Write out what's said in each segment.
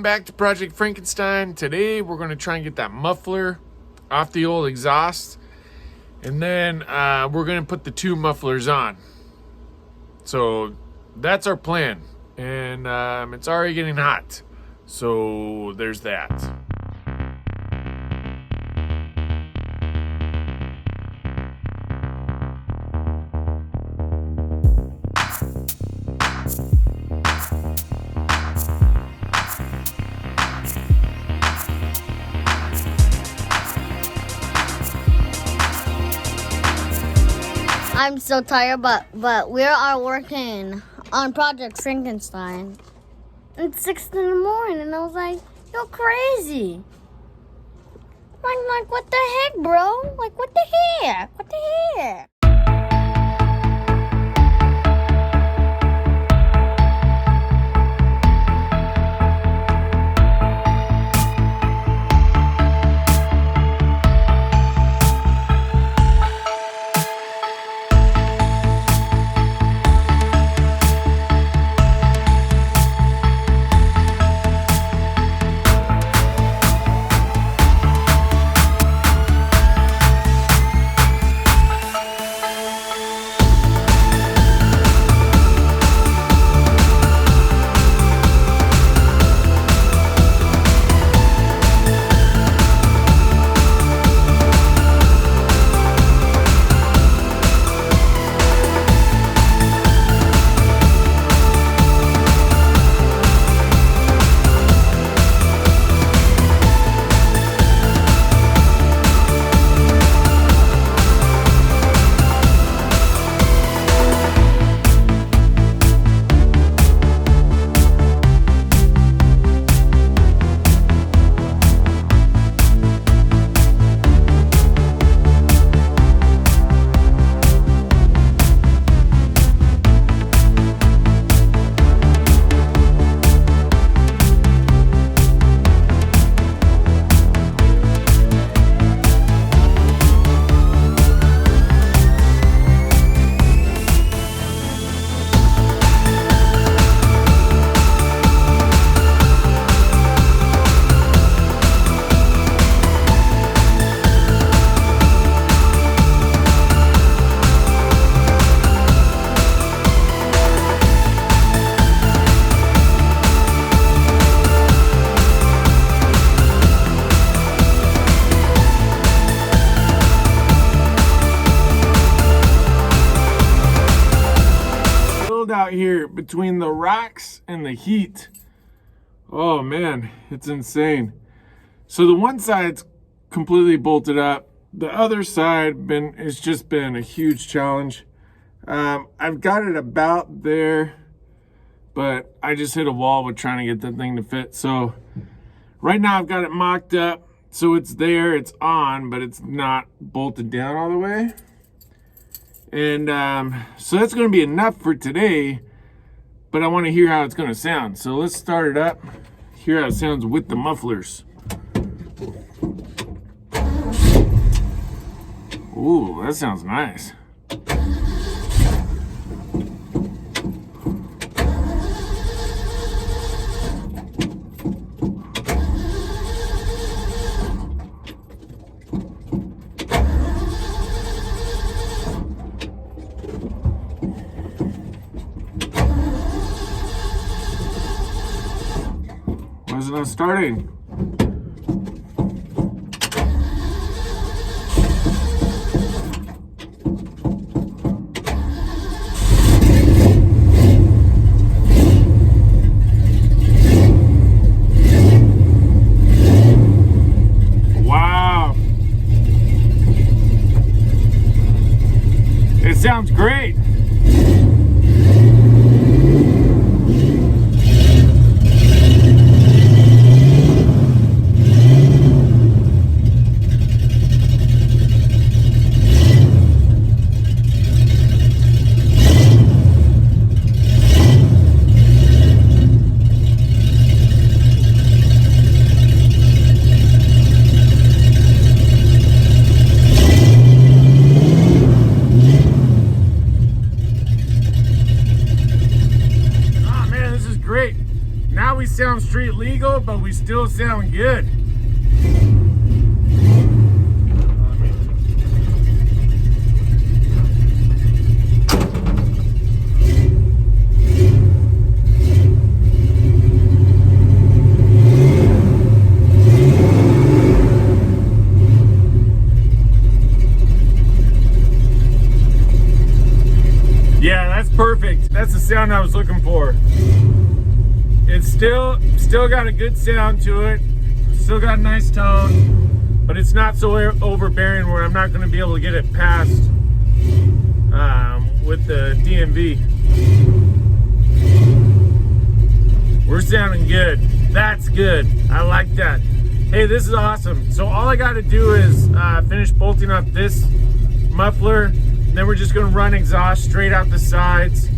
welcome back to Project Frankenstein. Today we're going to try and get that muffler off the old exhaust, and then we're going to put the two mufflers on. So that's our plan, and it's already getting hot, so there's that. I'm so tired, but we are working on Project Frankenstein. It's 6 in the morning, and I was like, you're crazy. Like, what the heck, bro? Like, what the heck? What the heck? Out here between the rocks and the heat. Oh man, it's insane. So the one side's completely bolted up. The other side has just been a huge challenge. I've got it about there, but I just hit a wall with trying to get that thing to fit. So right now I've got it mocked up, so it's there, it's on, but it's not bolted down all the way. And so that's going to be enough for today, but I want to hear how it's going to sound. So let's start it up, hear how it sounds with the mufflers. Ooh, that sounds nice. Why is it not starting? Wow. It sounds great. street legal, but we still sound good. Yeah, that's perfect. That's the sound I was looking for. It's still got a good sound to it. Still got a nice tone, but it's not so overbearing where I'm not going to be able to get it past with the DMV. We're sounding good. That's good. I like that. Hey, this is awesome. So all I got to do is finish bolting up this muffler. Then we're just going to run exhaust straight out the sides.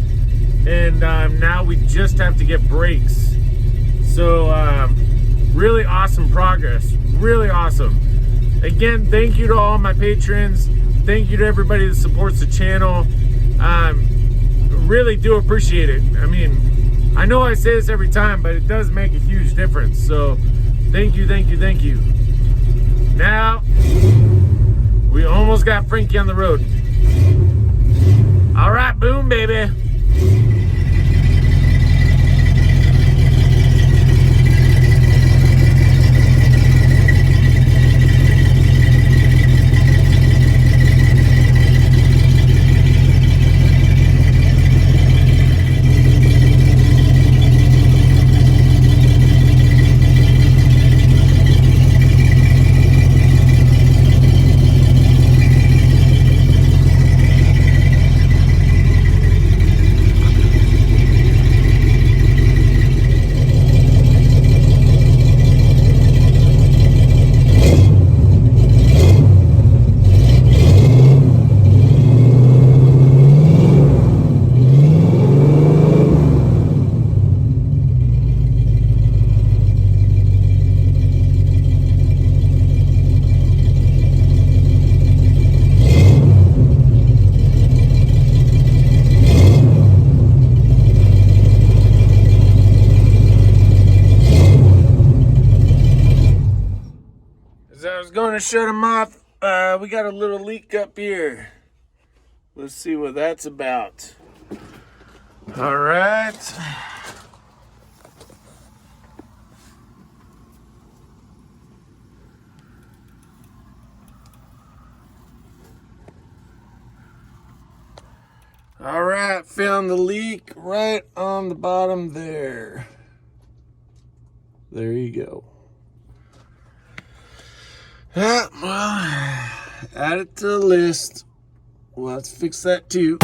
And now we just have to get brakes. So really awesome progress. Really awesome. Again, thank you to all my patrons. Thank you to everybody that supports the channel. Really do appreciate it. I mean, I know I say this every time, but it does make a huge difference. So thank you, thank you, thank you. Now, we almost got Frankie on the road. All right, boom, baby. Going to shut them off. We got a little leak up here. Let's see what that's about. All right. All right, found the leak right on the bottom there. There you go. Yeah, well, add it to the list. Well, let's fix that too.